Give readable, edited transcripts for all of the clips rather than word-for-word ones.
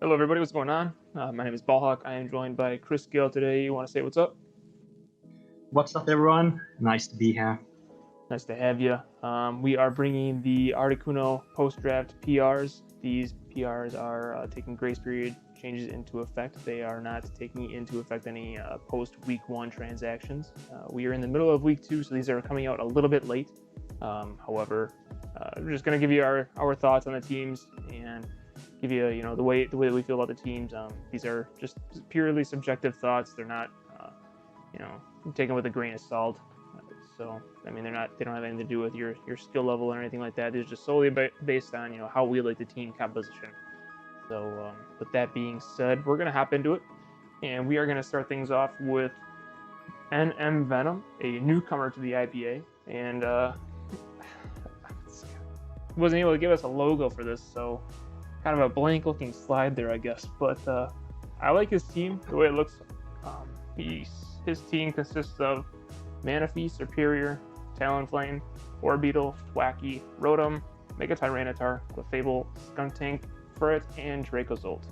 Hello, everybody. What's going on? My name is BaLLHaWK. I am joined by Chris Gale today. You want to say what's up? What's up, everyone? Nice to be here. Nice to have you. We are bringing the Articuno post-draft PRs. These PRs are taking grace period changes into effect. They are not taking into effect any post-week 1 transactions. We are in the middle of week 2, so these are coming out a little bit late. However, we're just going to give you our thoughts on the teams and give you the way that we feel about the teams. These are just purely subjective thoughts. They're not taken with a grain of salt. So I mean, they don't have anything to do with your skill level or anything like that. It's just solely based on how we like the team composition. So with that being said, we're gonna hop into it, and we are gonna start things off with NM Venom, a newcomer to the IPA, and wasn't able to give us a logo for this, so kind of a blank looking slide there, I guess. But I like his team, the way it looks. His team consists of Manaphy, Superior, Talonflame, Orbeetle, Thwackey, Rotom, Mega Tyranitar, Clefable, Skuntank, Furret, and Dracozolt.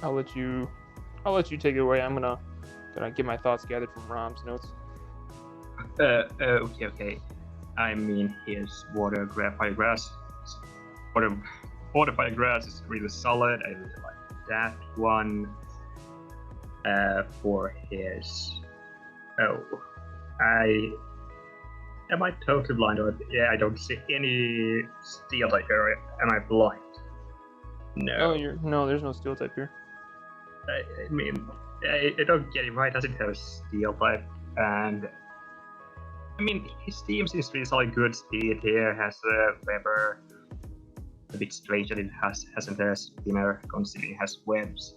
I'll let you take it away. I'm gonna get my thoughts gathered from Rom's notes. Okay. I mean, his Water Fire Grass is really solid. I really like that one. For his... Am I totally blind? Or I don't see any steel type here. Am I blind? No. No, there's no steel type here. I mean, I don't get it right. Doesn't have a steel type, and I mean, his team seems to be solid. Good speed here. Has Weber. A bit strange that it hasn't a spinner, considering it has webs.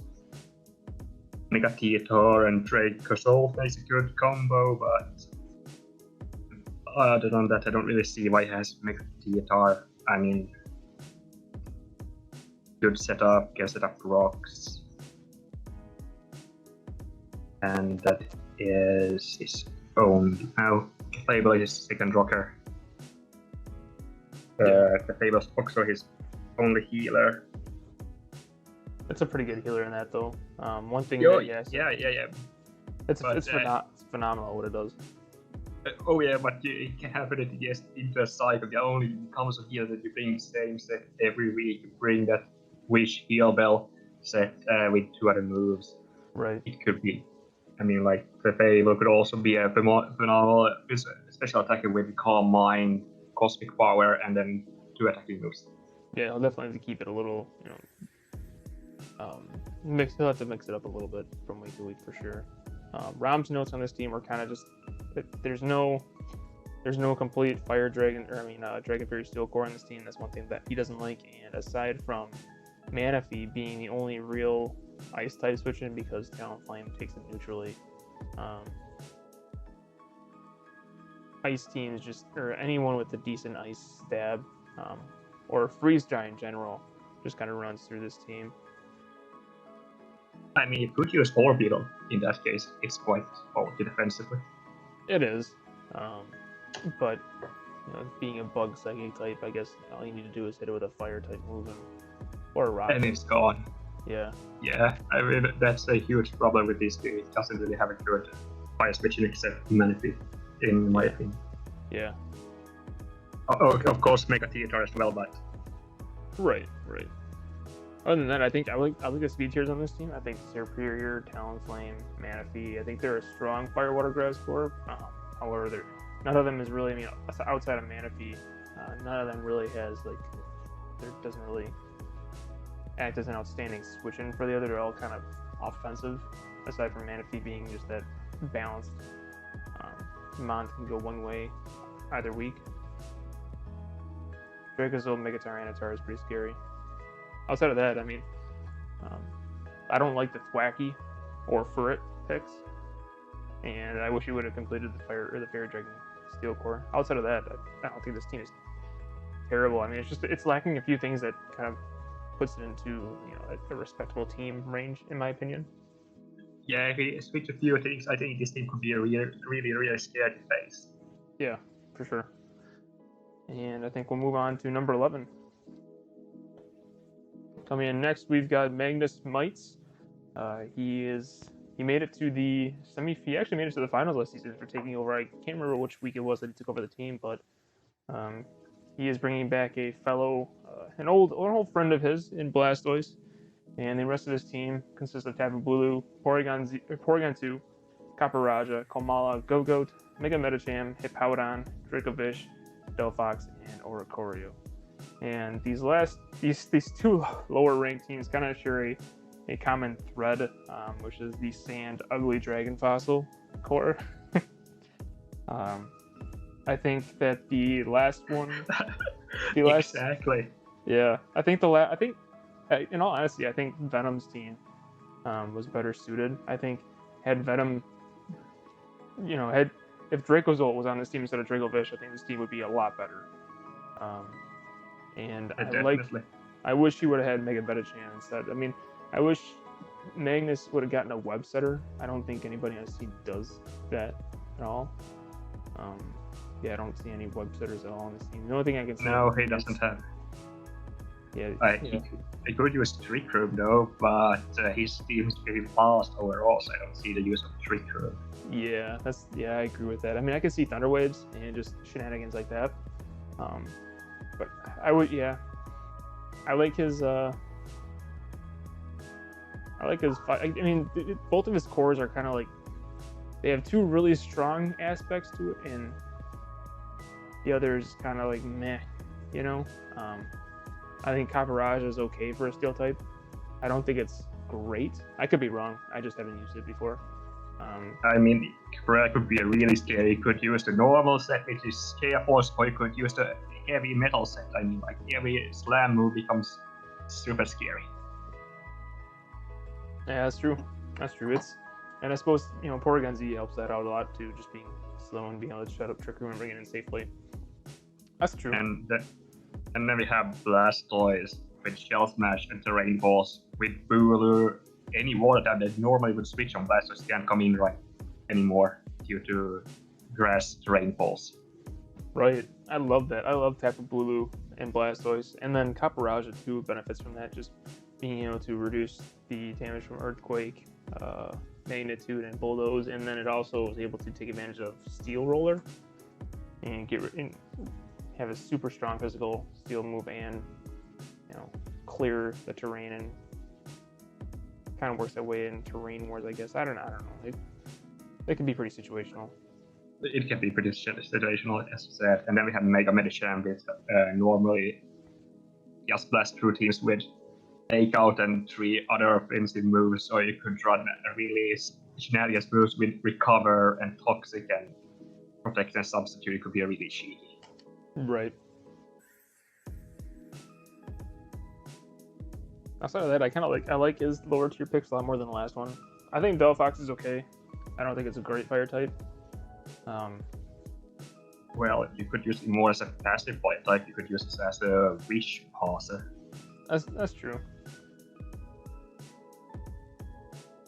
Megatitor and Dracozolt makes a good combo, but other than that, I don't really see why he has Megatitor. I mean, good setup, can set up rocks. And that is his own. Now, Fable is his second rocker. The Fable's also his only healer. It's a pretty good healer in that, though. One thing Yeah. It's phenomenal what it does. But you can have it just into a cycle. The only comes of heal that you bring the same set every week. You bring that Wish Heal Bell set with 2 other moves. Right. It could be. I mean, like, the Fable could also be a phenomenal special attacker with Calm Mind, Cosmic Power, and then 2 attacking moves. Yeah, I'll definitely have to keep it a little, he'll have to mix it up a little bit from week to week for sure. Rom's notes on this team are kind of just, there's no complete Fire Dragon, Dragon Fairy Steel Core on this team. That's one thing that he doesn't like. And aside from Manaphy being the only real Ice type switch in because Talonflame takes it neutrally, Ice teams or anyone with a decent Ice stab, or Freeze Giant in general, just kind of runs through this team. I mean, you could use Orbeetle in that case. It's quite bulky defensively. It is, but being a Bug Psychic type, I guess all you need to do is hit it with a Fire type move or a Rock. And it's gone. Yeah. Yeah, I mean, that's a huge problem with this team. It doesn't really have a good fire switching except Manaphy, in my opinion. Yeah. Of course, Megatitor as well, but... Right. Other than that, I think I like the speed tiers on this team. I think Superior, Talonflame, Manaphy. I think they're a strong Fire Water Grass core. However, none of them is really. Outside of Manaphy, none of them really has doesn't really act as an outstanding switch in for the other. They're all kind of offensive. Aside from Manaphy being just that balanced. Mont can go one way either week. Dracozolt, Mega Tyranitar is pretty scary. Outside of that, I mean, I don't like the Thwackey or Furret picks, and I wish he would have completed the Fairy Dragon Steel Core. Outside of that, I don't think this team is terrible. I mean, it's lacking a few things that kind of puts it into a respectable team range, in my opinion. Yeah, if we switch a few things, I think this team could be a really scary face. Yeah, for sure. And I think we'll move on to number 11. Coming in next, we've got Magnus Mites. He made it to the he actually made it to the finals last season for taking over. I can't remember which week it was that he took over the team, but he is bringing back a fellow, an old friend of his in Blastoise, and the rest of his team consists of Tapu Bulu, Porygon 2, Caparaja, Komala, Gogoat, Mega Metacham, Hippowdon, Dracovish, Delphox, and Oricorio. And these two lower ranked teams kind of share a common thread, which is the Sand Ugly Dragon Fossil core. I think that the last one, exactly. Yeah, I think in all honesty, I think Venom's team was better suited. I think had Venom, if Dracozolt was on this team instead of Dracovish, I think this team would be a lot better. And I wish he would have had Mega Metacham instead. I mean, I wish Magnus would have gotten a web setter. I don't think anybody on his team does that at all. I don't see any web setters at all on this team. The only thing I can see. No, he doesn't have. Yeah. He could use Trick Room though, but his team is pretty fast overall, so I don't see the use of Trick Room. Yeah, I agree with that. I mean, I could see Thunder Waves and just shenanigans like that. But I like his. I mean, both of his cores are kind of like they have two really strong aspects to it, and the other's kind of like meh, I think Caparaja is okay for a steel type. I don't think it's great. I could be wrong. I just haven't used it before. I mean, Caparaja could be a really scary. You could use the normal set, which is Scare Force, or you could use the heavy metal set. I mean, like every slam move becomes super scary. Yeah, that's true. And I suppose Porygon Z helps that out a lot too, just being slow and being able to shut up Trick Room and bring it in safely. That's true. And then we have Blastoise with Shell Smash and Terrain Balls with Bulu. Any water type that normally would switch on Blastoise can't come in right anymore due to Grass Terrain Balls. Right. I love that. I love Tapu Bulu and Blastoise, and then Caparaja too benefits from that, just being able to reduce the damage from Earthquake, Magnitude, and Bulldoze, and then it also was able to take advantage of Steel Roller and have a super strong physical steel move and clear the terrain, and kind of works that way in Terrain Wars, I guess. I don't know. It can be pretty situational. It can be pretty situational, as you said. And then we have Mega Metacham with normally just blast through teams with Take Out and 3 other offensive moves, or you could run a really shenanigans moves with Recover and Toxic and Protect and Substitute. It could be a really cheeky. Right. Outside of that, I like his lower tier picks a lot more than the last one. I think Delphox is okay. I don't think it's a great fire type. Well, you could use it more as a passive fire type. You could use it as a Wish Passer. That's true.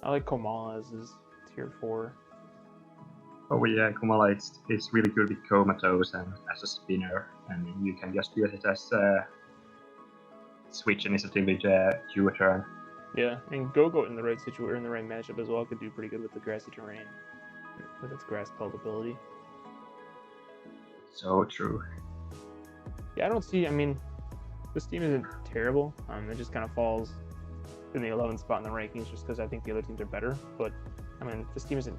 I like Komala as his tier 4. Oh yeah, Komala it's really good with Comatose and as a spinner, and you can just use it as a switch initiative with U-turn. Yeah, and Go-Go in the right situation, in the right matchup as well, could do pretty good with the grassy terrain, with its grass pelt ability. So true. Yeah, I mean, this team isn't terrible. It just kind of falls in the 11th spot in the rankings just because I think the other teams are better. But, I mean, this team isn't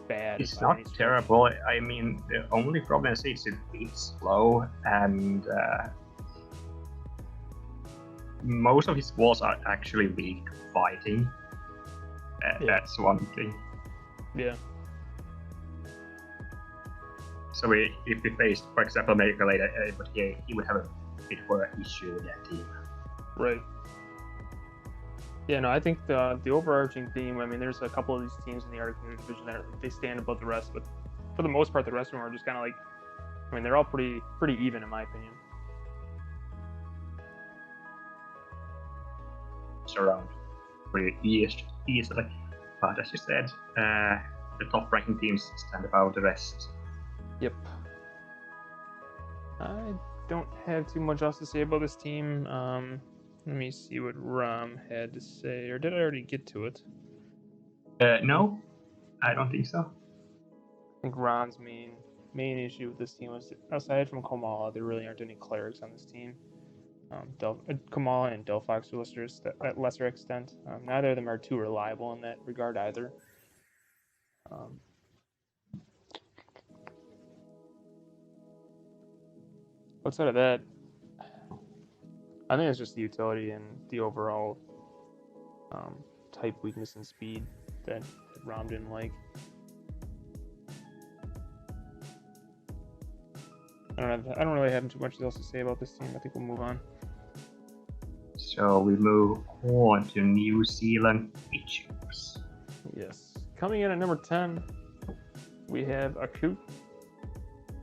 bad. It's not terrible. I mean, the only problem is it's a bit slow, and most of his walls are actually weak fighting. That's one thing. Yeah. So if we faced, for example, Mega later, he would have a bit more issue with that team. Right. Yeah, no, I think the overarching theme, I mean, there's a couple of these teams in the Articuno Division that they stand above the rest, but for the most part, the rest of them are just kind of like, I mean, they're all pretty even in my opinion. It's around pretty easily, but as you said, the top ranking teams stand above the rest. Yep. I don't have too much else to say about this team. Let me see what Rom had to say, or did I already get to it? No, I don't think so. I think Rom's main issue with this team was, aside from Kamala, there really aren't any clerics on this team. Kamala and Delphox to a lesser extent. Neither of them are too reliable in that regard either. Outside of that, I think it's just the utility and the overall type weakness and speed that Rom didn't like. I don't really have too much else to say about this team. I think we'll move on. So we move on to New Zealand Pichus. Yes. Coming in at number 10, we have Akut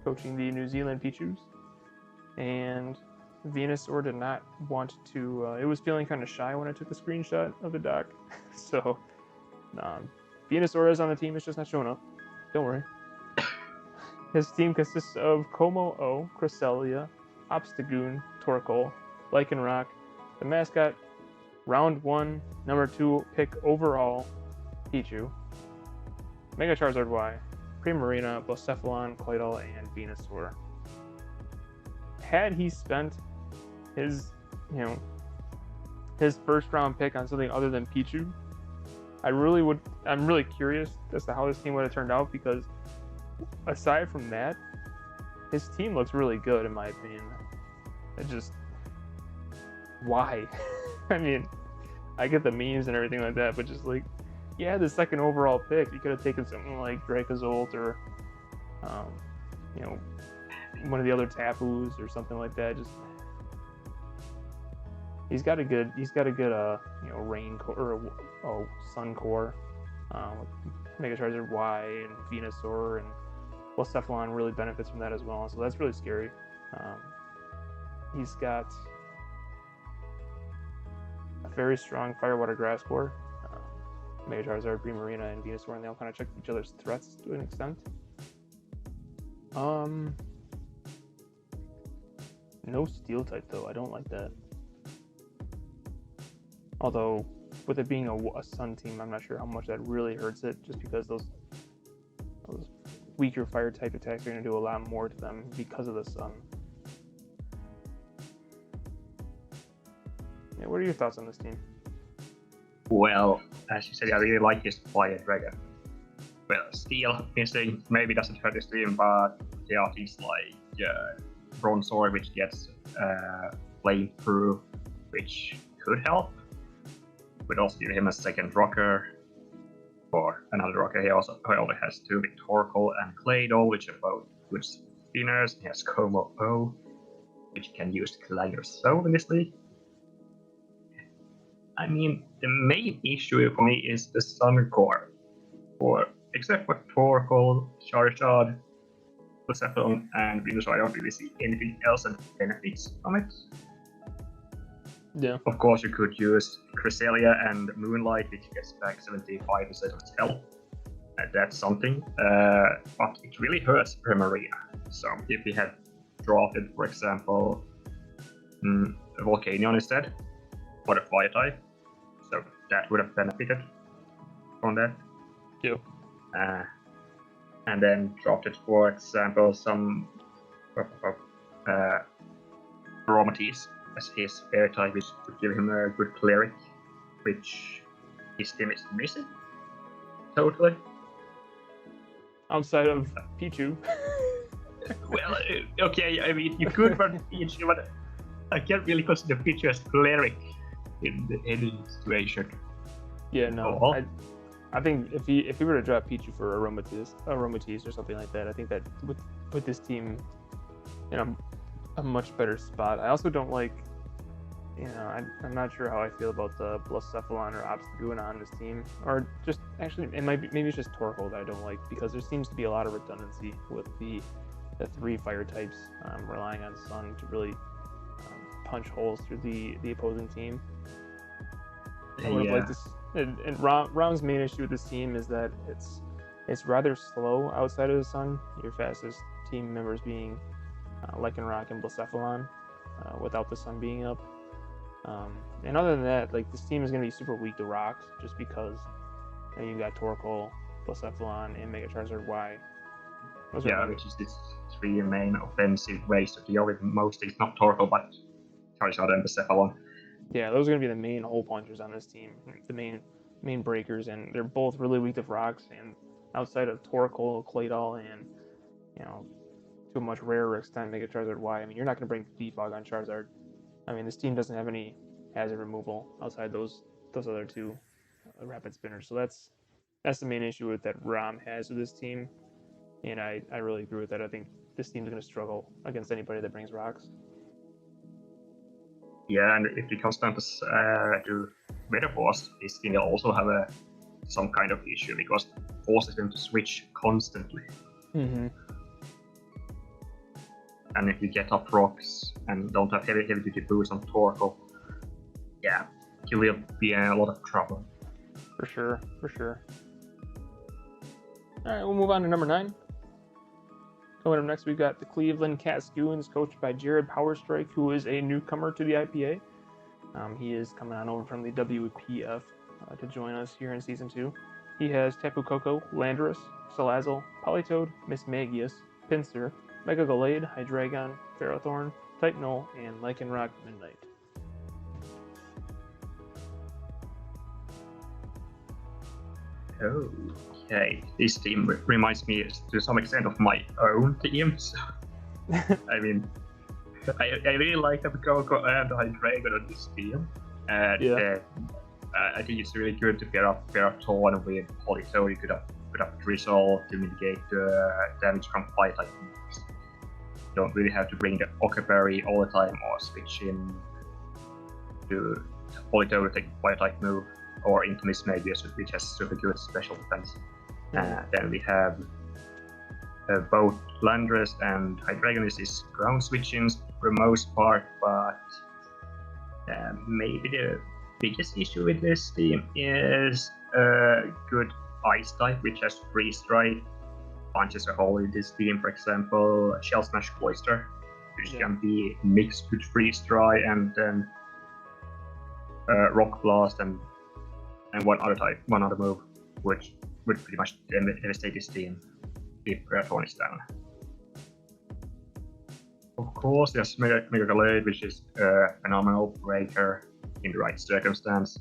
coaching the New Zealand Pichus. And Venusaur did not want to, it was feeling kind of shy when I took the screenshot of the doc. So, Venusaur is on the team, it's just not showing up. Don't worry. His team consists of Como-O, Cresselia, Obstagoon, Torkoal, Lycanroc, the mascot, round 1, number 2 pick overall, Pichu, Mega Charizard Y, Primarina, Blacephalon, Claydol, and Venusaur. Had he spent his first round pick on something other than Pichu, I'm really curious as to how this team would have turned out, because aside from that, his team looks really good in my opinion. It just, why? I mean, I get the memes and everything like that, but just like, yeah, the second overall pick, you could have taken something like Dracozolt or, one of the other Tapus or something like that. Just, he's got a good rain core or sun core, with Mega Charizard Y and Venusaur, and Blacephalon really benefits from that as well. So that's really scary. He's got a very strong Fire, Water, Grass core. Mega Charizard, Primarina, and Venusaur, and they all kind of check each other's threats to an extent. No Steel type though. I don't like that. Although, with it being a Sun team, I'm not sure how much that really hurts it, just because those weaker Fire type attacks are going to do a lot more to them because of the Sun. Yeah, what are your thoughts on this team? Well, as you said, I really like his Fire Dragon. Well, Steel instinct maybe doesn't hurt his team, but there are things like Bronzor, which gets Flamethrough, which could help. Would also give him a second rocker, or another rocker. He only has 2 with Torkoal and Claydol, which are both good spinners. He has Como-O, which can use Clanger Soul in this league. I mean, the main issue for me is the Sun core. Except for Torkoal, Charizard, Blacephalon, and Venusaur, I don't really see anything else that benefits from it. Yeah. Of course, you could use Cresselia and Moonlight, which gets back 75% of its health. That's something. But it really hurts Primarina. So if he had drafted, for example, Volcanion instead, for the Fire type, so that would have benefited from that. Yep. And then drafted, for example, some Aromatisse as his air type, which would give him a good cleric, which his team is missing totally. Outside of Pichu. Well, okay, I mean, you could run Pichu, but I can't really consider Pichu as cleric in any situation. Yeah, no. I think if he were to drop Pichu for Aromatisse or something like that, I think that would put this team in a much better spot. I also don't like, I'm not sure how I feel about the Blacephalon or Obstagoon on this team, or just actually maybe it's just Torkoal that I don't like, because there seems to be a lot of redundancy with the 3 Fire types relying on Sun to really punch holes through the opposing team. I would have liked this. And Rom's main issue with this team is that it's rather slow outside of the Sun. Your fastest team members being Lycanroc and Blacephalon, without the Sun being up. And other than that, like this team is going to be super weak to rocks, just because you've got Torkoal, Blacephalon, and Mega Charizard Y. Which is this 3 main offensive ways to deal with mostly not Torkoal but Charizard and Blacephalon. Yeah, those are going to be the main hole punchers on this team, the main breakers, and they're both really weak to rocks. And outside of Torkoal, Claydol, and to a much rarer extent, Mega Charizard Y, I mean, you're not going to bring Defog on Charizard. I mean, this team doesn't have any hazard removal outside those other 2 rapid spinners. So that's the main issue with that Rom has with this team, and I really agree with that. I think this team's going to struggle against anybody that brings rocks. Yeah, and if it comes down to Weather Force, this team will also have some kind of issue because Force is going to switch constantly. Mm-hmm. And if you get up rocks and don't have heavy duty boots on Torkoal, yeah, you will be in a lot of trouble. For sure. Alright, we'll move on to number 9. Coming up next, we've got the Cleveland Cascoons, coached by Jared Powerstrike, who is a newcomer to the IPA. He is coming on over from the WPF to join us here in Season 2. He has Tapu Koko, Landorus, Salazzle, Politoed, Mismagius, Pinsir, Mega Gallade, Hydreigon, Ferrothorn, Titanol, and Lycanroc Midnight. Okay, this team reminds me to some extent of my own teams. I mean, I really like Tapu Koko and Hydreigon on this team. And I think it's really good to pair up Thorn with Politoed. You could have Drizzle to mitigate damage from Fire-type moves. You don't really have to bring the Ockerberry all the time or switch in to Politoed to take a Fire-type move or into Mismagius, which has super good special defense. Then we have both Landorus and Hydreigon is ground switching for the most part, but maybe the biggest issue with this team is good Ice type, which has Freeze Strike, punches a hole in this team. For example, Shell Smash Cloyster, which can be mixed with Freeze Strike and then Rock Blast and one other move, which would pretty much devastate this team if Ferrothorn is down. Of course, there's Mega Gallade, which is a phenomenal breaker in the right circumstance.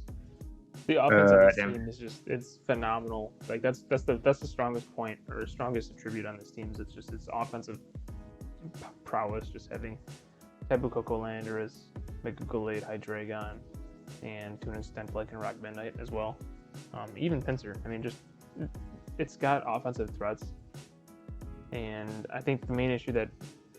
The offense of this team is it's phenomenal. Like that's the strongest point or strongest attribute on this team is it's offensive prowess, just having Tapu Koko, Landorus, Mega Gallade, Hydreigon, and to an extent Lycanroc Midnight as well. Even Pinsir. I mean, just it's got offensive threats, and I think the main issue that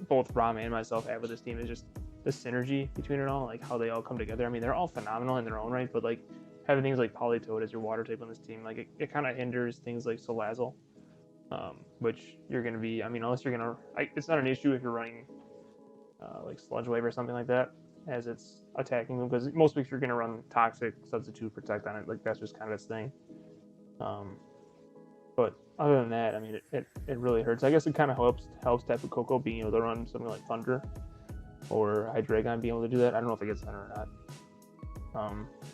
both Ram and myself have with this team is just the synergy between it all, like how they all come together. I mean, they're all phenomenal in their own right, but like having things like Politoed as your water type on this team, like it kind of hinders things like Salazzle, which you're going to be, I mean, unless you're going to, it's not an issue if you're running like Sludge Wave or something like that as it's attacking them, because most weeks you're going to run Toxic, Substitute, Protect on it, like that's just kind of its thing. But other than that, I mean, it really hurts. I guess it kind of helps Tapu Koko being able to run something like Thunder, or Hydreigon being able to do that. I don't know if it gets Thunder or not.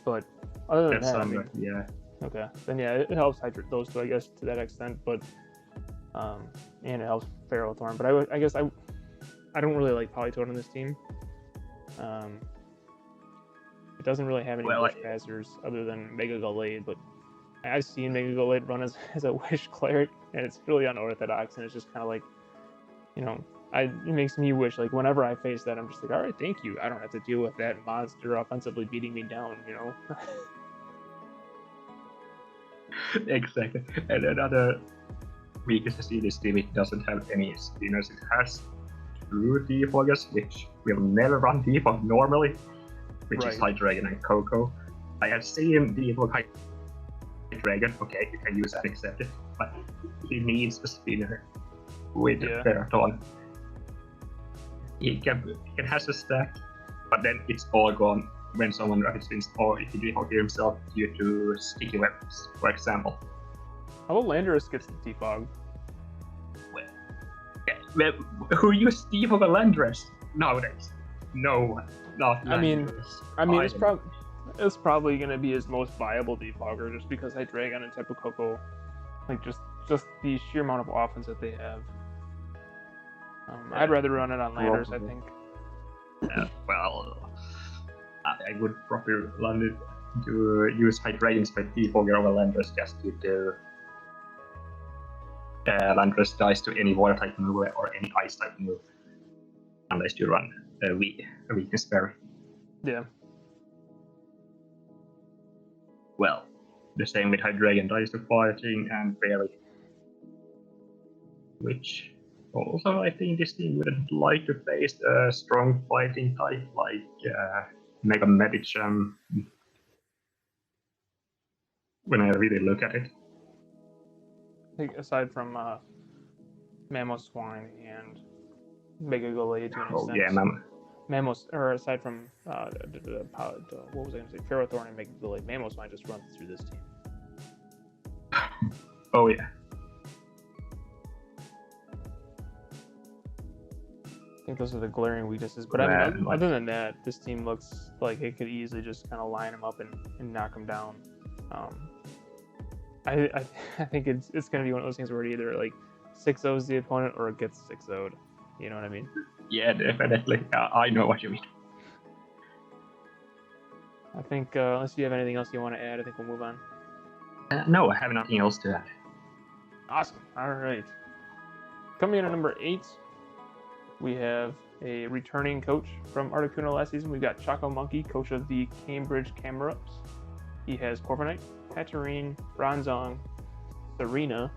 But other than that, I mean, yeah. Okay, then yeah, it helps hydrate those two, I guess, to that extent. But and it helps Ferrothorn. But I guess I don't really like Politoed on this team. It doesn't really have any wish passers other than Mega Gallade, but I've seen Mega Gallade run as a Wish Cleric, and it's really unorthodox, and it's just kind of like, it makes me wish, like, whenever I face that, I'm just like, all right, thank you. I don't have to deal with that monster offensively beating me down, Exactly. And another weakness I see this team, it doesn't have any spinners. It has 2 Defoggers, which will never run Defog normally, which is Hydreigon and Koko. I have seen Defog Hydreigon, okay, you can use that, accept it, but he needs a spinner with Ferrothorn. He can has a stack, but then it's all gone when someone rapid spins, or if he defog himself due to sticky weapons, for example. How about Landorus gets the defog? Well, who uses defog on Landorus nowadays? No, not I mean, Landers. it's probably gonna be his most viable defogger just because Hydreigon and Tapu Koko, like just the sheer amount of offense that they have. I'd rather run it on Landers, I think. Well, I would probably use Hydreigon instead defogger over Landers just to do Landers dies to any water type move or any ice type move, unless you run a weakness berry. Yeah. Well, the same with Hydreigon dies to fighting and berry, which also I think this team wouldn't like to face a strong fighting type like Mega Medicham. When I really look at it, I think aside from Mamoswine and Mega Gallade to an extent. Yeah, or aside from what was I going to say? Ferrothorn and Mega Gallade. Mamoswine just runs through this team. Oh yeah. I think those are the glaring weaknesses. But I mean, other than that, this team looks like it could easily just kind of line them up and knock them down. I think it's going to be one of those things where it either like 6-0s the opponent or it gets 6-0'd. You know what I mean? Yeah, definitely. I know what you mean. I think unless you have anything else you want to add, I think we'll move on. No, I have nothing else to add. Awesome. All right. Coming in at number 8, we have a returning coach from Articuno last season. We've got Choco Monkey, coach of the Cambridge Camerups. He has Corviknight, Hatterene, Bronzong, Serena,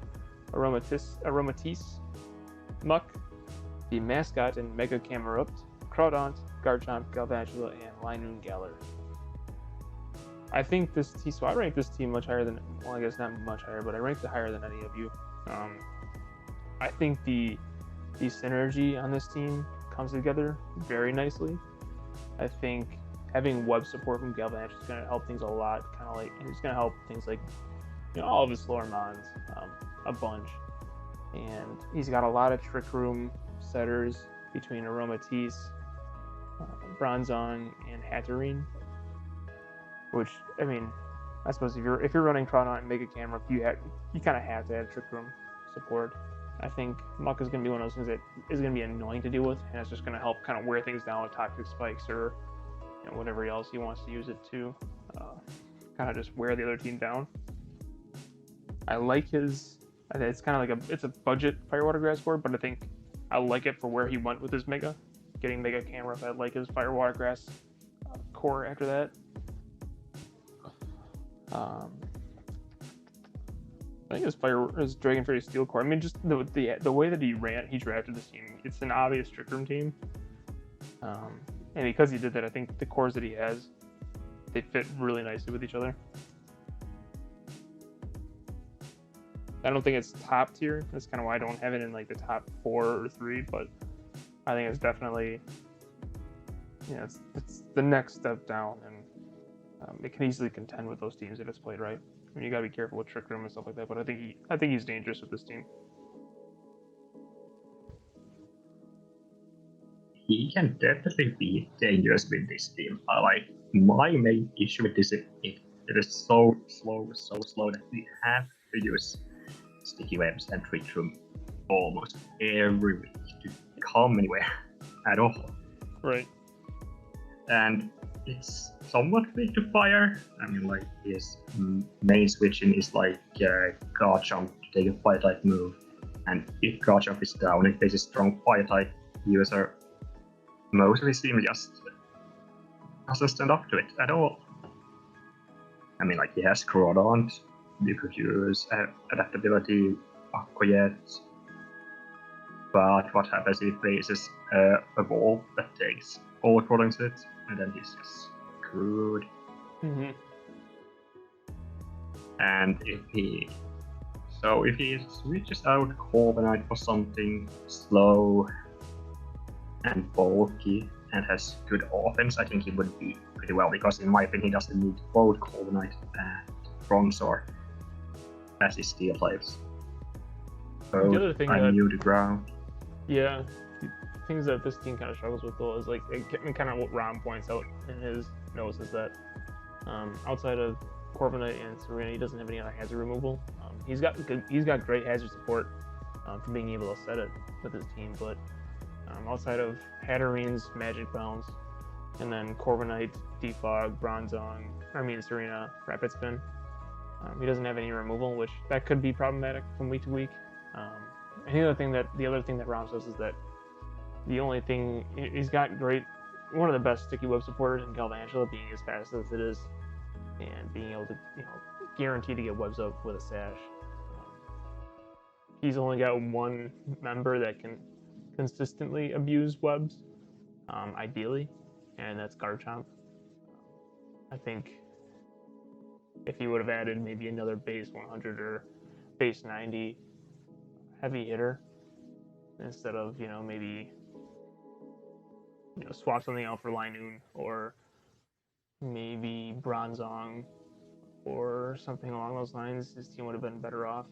Aromatisse, Muck, the mascot in Mega Camerupt, Crawdaunt, Garchomp, Galvantula, and Linoon Galar. I think this team, so I rank this team much higher than, well, I guess not much higher, but I ranked it higher than any of you. I think the synergy on this team comes together very nicely. I think having web support from Galvantula is going to help things a lot, and it's going to help things like, all of his slower mons a bunch. And he's got a lot of Trick Room setters between Aromatisse, Bronzong, and Hatterene. Which, I mean, I suppose if you're running Crawdaunt and Mega Camera, you kind of have to have Trick Room support. I think Muck is going to be one of those things that is going to be annoying to deal with, and it's just going to help kind of wear things down with Toxic Spikes or whatever else he wants to use it to, kind of just wear the other team down. I like his. It's kind of like it's a budget Firewater Grass board, but I think I like it for where he went with his Mega. Getting Mega Camera, I like his Firewater Grass core after that. I think his Dragon Fairy Steel core. I mean, just the way that he drafted this team. It's an obvious Trick Room team, and because he did that, I think the cores that he has, they fit really nicely with each other. I don't think it's top tier. That's kind of why I don't have it in like the top 4 or 3, but I think it's definitely, it's the next step down, and it can easily contend with those teams if it's played right. I mean, you gotta be careful with Trick Room and stuff like that, but I think he's dangerous with this team. He can definitely be dangerous with this team. My main issue with this is it is so slow that we have to use Sticky Webs and Trick Room almost every week to come anywhere at all. Right. And it's somewhat weak to fire. I mean, like, his main switching is like Garchomp to take a fire type move. And if Garchomp is down, if there's a strong fire type user, most of his team just doesn't stand up to it at all. I mean, like, he has Crawdaunt, you could use adaptability, Aquayet, but what happens if he faces a wall that takes all Crawdaunt's hits, and then he's just screwed. Mm-hmm. And if he switches out Corviknight for something slow and bulky and has good offense, I think he would be pretty well, because in my opinion he doesn't need both Corviknight and Bronzor as his steel types. So The other thing I'm new to ground. Yeah. things that this team kind of struggles with though is like kind of what Rom points out in his notes is that outside of Corviknight and Serena, he doesn't have any other hazard removal. He's got great hazard support for being able to set it with his team, but outside of Hatterene's Magic Bounce, and then Corviknight, Defog, Serena, Rapid Spin, he doesn't have any removal, which that could be problematic from week to week. And the other thing that Rom says is that he's got one of the best sticky web supporters in Galvantula, being as fast as it is, and being able to guarantee to get webs up with a sash. He's only got one member that can consistently abuse webs, ideally, and that's Garchomp. I think if he would have added maybe another base 100 or base 90 heavy hitter instead of maybe swap something out for Linoon or maybe Bronzong or something along those lines, his team would have been better off.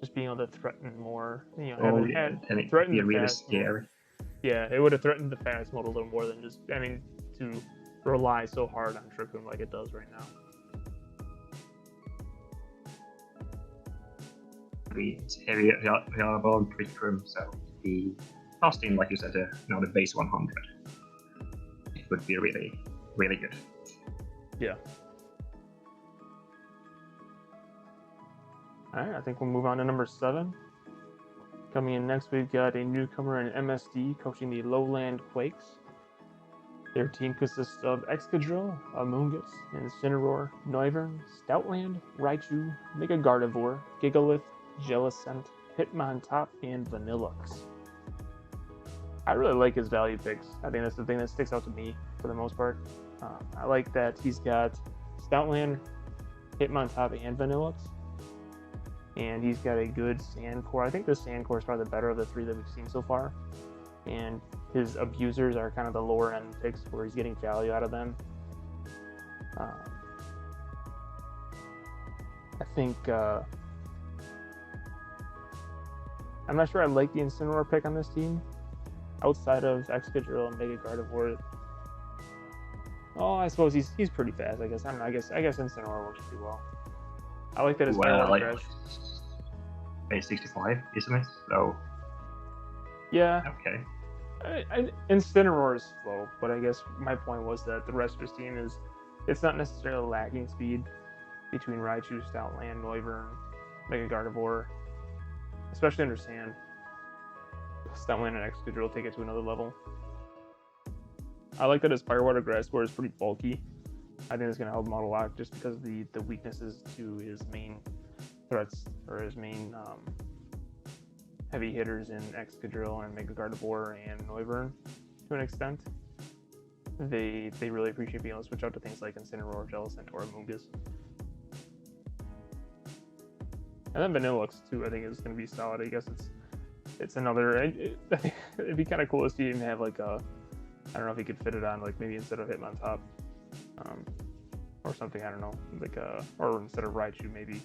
Just being able to threaten more, threaten the really scary. Yeah, it would have threatened the fast mode a little more than just to rely so hard on Trick-Room like it does right now. It's heavy available Trick-Room, so the casting, like you said, the base 100, it would be really, really good. Yeah. Alright, I think we'll move on to number 7. Coming in next, we've got a newcomer in MSD coaching the Lowland Quakes. Their team consists of Excadrill, Amoonguss, Incineroar, Noivern, Stoutland, Raichu, Mega Gardevoir, Gigalith, Jellicent, Hitmontop, and Vanillux. I really like his value picks. I think that's the thing that sticks out to me for the most part. I like that he's got Stoutland, Hitmontop, and Vanillux. And he's got a good Sand Core. I think the Sand Core is probably the better of the 3 that we've seen so far. And his abusers are kind of the lower end picks where he's getting value out of them. I think I'm not sure I like the Incineroar pick on this team. Outside of Excadrill and Mega Gardevoir, I suppose he's pretty fast. I guess Incineroar works pretty well. I like that it's base 65, isn't it? So yeah. Okay. Incineroar is slow, but I guess my point was that the rest of his team it's not necessarily lacking speed between Raichu, Stoutland, Noivern, Mega Gardevoir, especially under Sand. Stoutland and Excadrill take it to another level. I like that his Firewater Grass Core is pretty bulky. I think it's going to help Model Lock just because of the weaknesses to his main threats, or his main heavy hitters in Excadrill and Mega Gardevoir and Noivern to an extent. They really appreciate being able to switch out to things like Incineroar, Jellicent, or Amoonguss. And then Vanillux too, I think is going to be solid. I guess it's another. It'd be kind of cool to see him have like a. I don't know if he could fit it on like maybe instead of Hitmontop, or something. I don't know, like or instead of Raichu maybe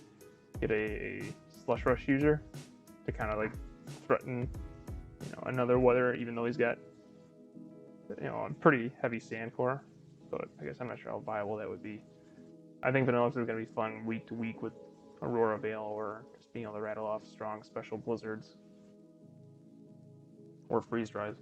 get a Slush Rush user to kind of like threaten another weather, even though he's got a pretty heavy Sand Core. But I guess I'm not sure how viable that would be. I think Vanillux is going to be fun week to week with Aurora Veil, or just being able to rattle off strong special blizzards or freeze dries.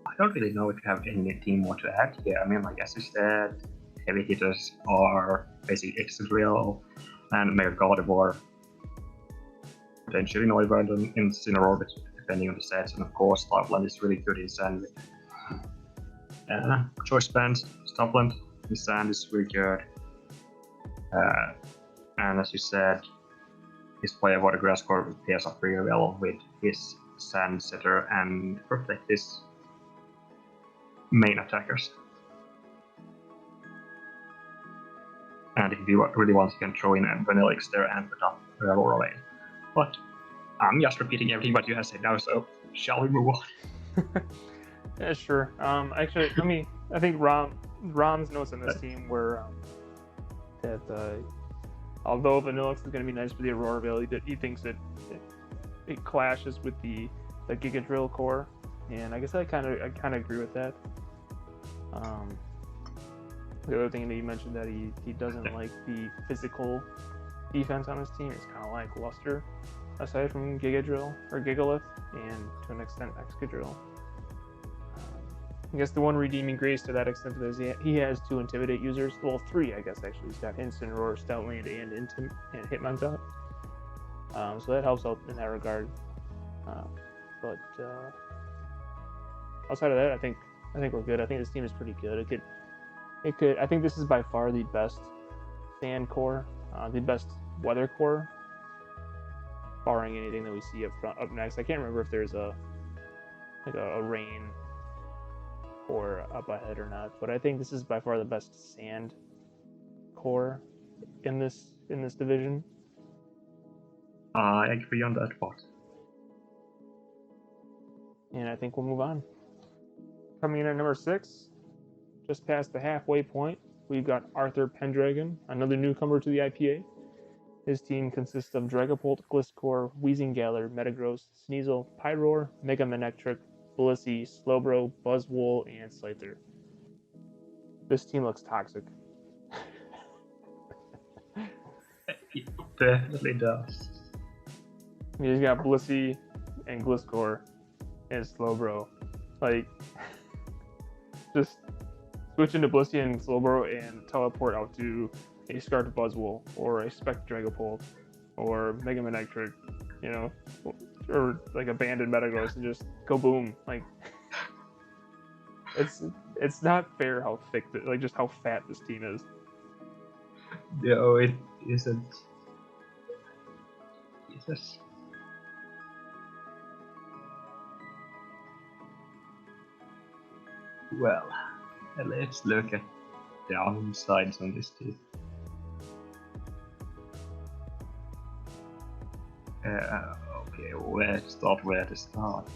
I don't really know if you have anything more to add here. I mean, like as you said, heavy hitters are basically Excadrill and Mega Gardevoir, potentially Noivern and Incineroar, depending on the sets, and of course Stoutland is really good in Sand. Choice Band, Stoutland in Sand is really good. And as you said, his Firewater Grass Core pairs up really well with his Sand Setter and protect his main attackers. And if you really want, you can throw in a Vanillux there and put up Aurora Veil. But I'm just repeating everything what you have said now, so shall we move on? Yeah, sure. Actually, I think Rom's notes on this team were that Although Vanillux is going to be nice for the Aurora Veil, he thinks it clashes with the Giga Drill core, and I guess I kind of agree with that. The other thing that you mentioned that he doesn't like the physical defense on his team is kind of like Luster, aside from Giga Drill or Gigalith, and to an extent Excadrill. I guess the one redeeming grace to that extent is he has 2 Intimidate users. Well, 3, I guess, actually. He's got Incineroar, Stoutland, and Hitmontop. So that helps out in that regard. But outside of that, I think we're good. I think this team is pretty good. It could. I think this is by far the best Sand core, the best Weather core, barring anything that we see up next. I can't remember if there's a Rain or up ahead or not, but I think this is by far the best Sand core in this division. I agree on that part. And I think we'll move on. Coming in at number 6, just past the halfway point, we've got Arthur Pendragon, another newcomer to the IPA. His team consists of Dragapult, Gliscor, Weezingale, Metagross, Sneasel, Pyroar, Mega Manectric, Blissey, Slowbro, Buzzwole, and Scyther. This team looks toxic. It definitely does. He's got Blissey and Gliscor and Slowbro. Like, just switch into Blissey and Slowbro and teleport out to a Scarf Buzzwole or a Spec Dragapult or Mega Manectric, or like Abandoned Metagross and just go boom. Like, it's not fair how thick, just how fat this team is. No, it isn't. Jesus. Well, let's look at the downsides on this team. Okay, where to start?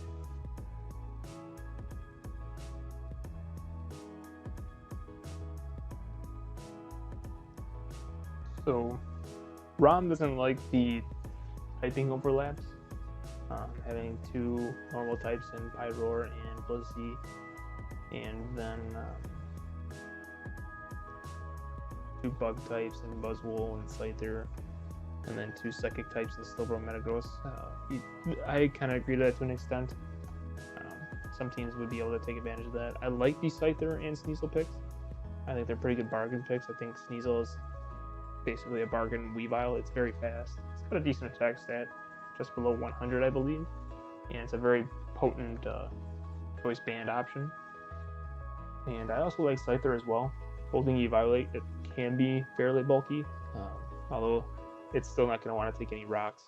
So, Rom doesn't like the typing overlaps, having 2 normal types in Pyroar and Blissey, and then 2 bug types in Buzzwole and Scyther, and then 2 psychic types in Slowbro Metagross. I kind of agree to that to an extent. Some teams would be able to take advantage of that. I like the Scyther and Sneasel picks. I think they're pretty good bargain picks. I think Sneasel is basically a bargain Weavile. It's very fast. It's got a decent attack stat, just below 100, I believe, and it's a very potent choice band option. And I also like Scyther as well. Holding Eviolate, it can be fairly bulky, although it's still not going to want to take any rocks.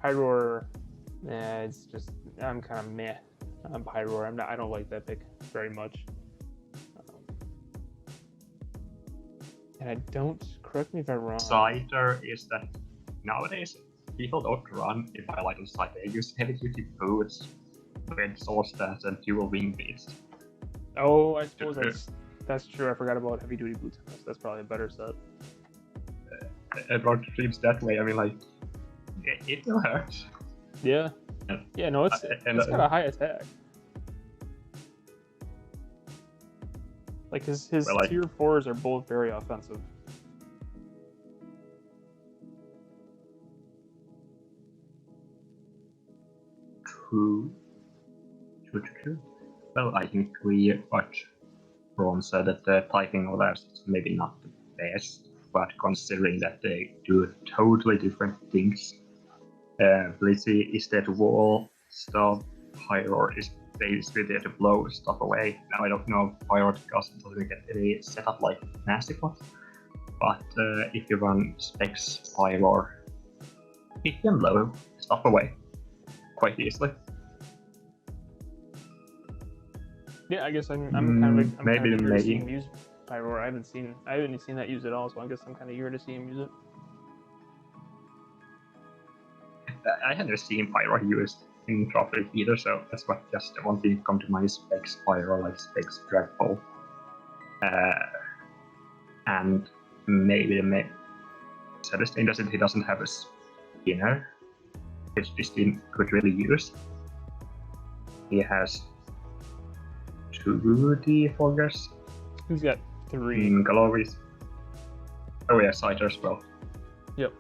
Pyroar, it's just, I'm kind of meh on Pyroar. I don't like that pick very much. And I don't, correct me if I'm wrong. Scyther is that nowadays people don't run Eviolite on Scyther. They use heavy duty boots, red source stats, and dual wing beats. Oh, I suppose that's true. I forgot about heavy duty boots. That's probably a better set. About teams that way, I mean, like, it will hurt. Yeah. Yeah, no, it's got a high attack. Like his tier 4s are both very offensive. True. Well, I think Ron said that the typing of that is maybe not the best, but considering that they do totally different things. Blissey is there to wall stuff, Pyroar is basically there to blow stuff away. Now I don't know if Pyroar doesn't get any setup like Nasty Pot, but if you run Specs Pyroar, it can blow stuff away quite easily. Yeah, I guess I'm kind of eager to see him use Pyroar. I haven't seen that used at all, so I guess I'm kind of eager to see him use it. I haven't seen Pyroar used in properly either, so that's what just the one thing come to mind is Specs Pyroar, like Specs Dragapult. And maybe the main saddest thing is that he doesn't have a spinner, which this team could really use. He has 2 defoggers. He's got 3. Galories. Oh yeah, Cider as well. Yep.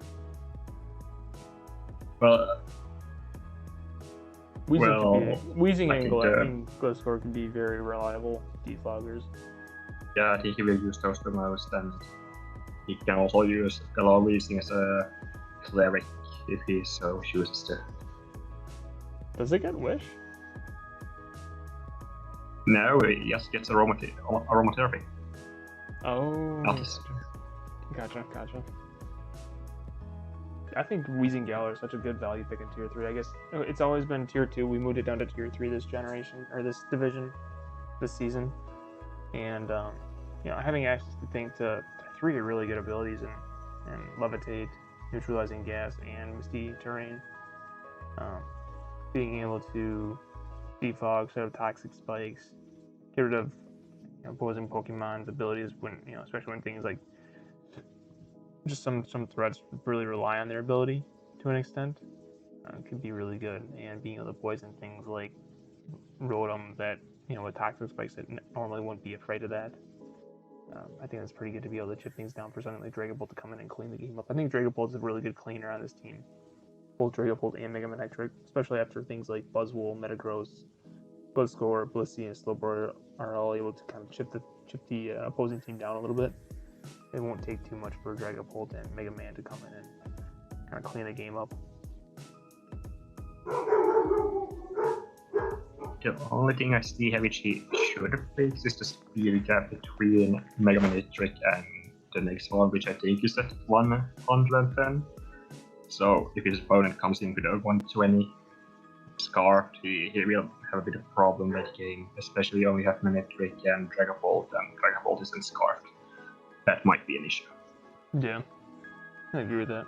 Well, Weezing and think, Glowscore can be very reliable defoggers. Yeah, I think he will use those the most, and he can also use Weezing as a cleric if he so chooses to. Does it get Wish? No, he just gets aromatherapy. Oh. Gotcha. I think Weezing Galar is such a good value pick in tier 3. I guess it's always been tier 2. We moved it down to tier 3 this generation, or this division, this season. And, having access to 3 really good abilities and Levitate, Neutralizing Gas, and Misty Terrain. Being able to defog, set up Toxic Spikes, get rid of opposing Pokemon's abilities when, especially when things like just some threats really rely on their ability to an extent, could be really good. And being able to poison things like Rotom that, with Toxic Spikes that normally wouldn't be afraid of that. I think that's pretty good to be able to chip things down for something like Dragapult to come in and clean the game up. I think Dragapult is a really good cleaner on this team. Both Dragapult and Mega Manectric, especially after things like Buzzwole, Metagross, Gliscor, Blissey, and Slowbro are all able to kind of chip the opposing team down a little bit. It won't take too much for Dragapult and Mega Man to come in and kind of clean the game up. The only thing I see which he should fix is the speed gap between Mega Manectric and the next one, which I think is at 110. So if his opponent comes in with a 120 Scarf, he will have a bit of problem that game, especially when we have Manectric and Dragapult isn't Scarfed. That might be an issue. Yeah, I agree with that.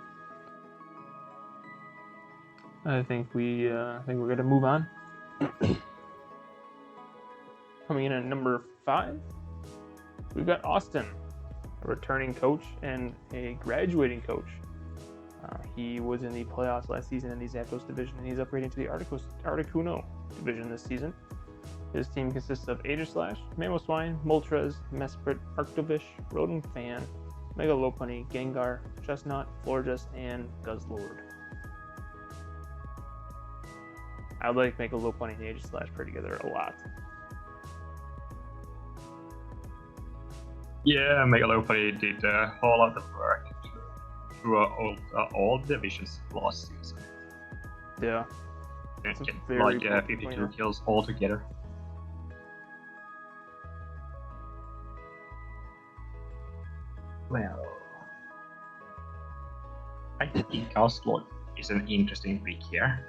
I think we're gonna move on. Coming in at number 5, we've got Austin, a returning coach and a graduating coach. He was in the playoffs last season in the Zapdos division, and he's upgrading to the Articuno Division this season. His team consists of Aegislash, Mamoswine, Moltres, Mesprit, Arctovish, Rodent Fan, Mega Lopunny, Gengar, Chestnut, Florges, and Guzzlord. I like Mega Lopunny and Aegislash paired together a lot. Yeah, Mega Lopunny did a whole lot of work through all divisions last season. Yeah. And like 52 kills altogether. Well, I think Guzzlord is an interesting pick here.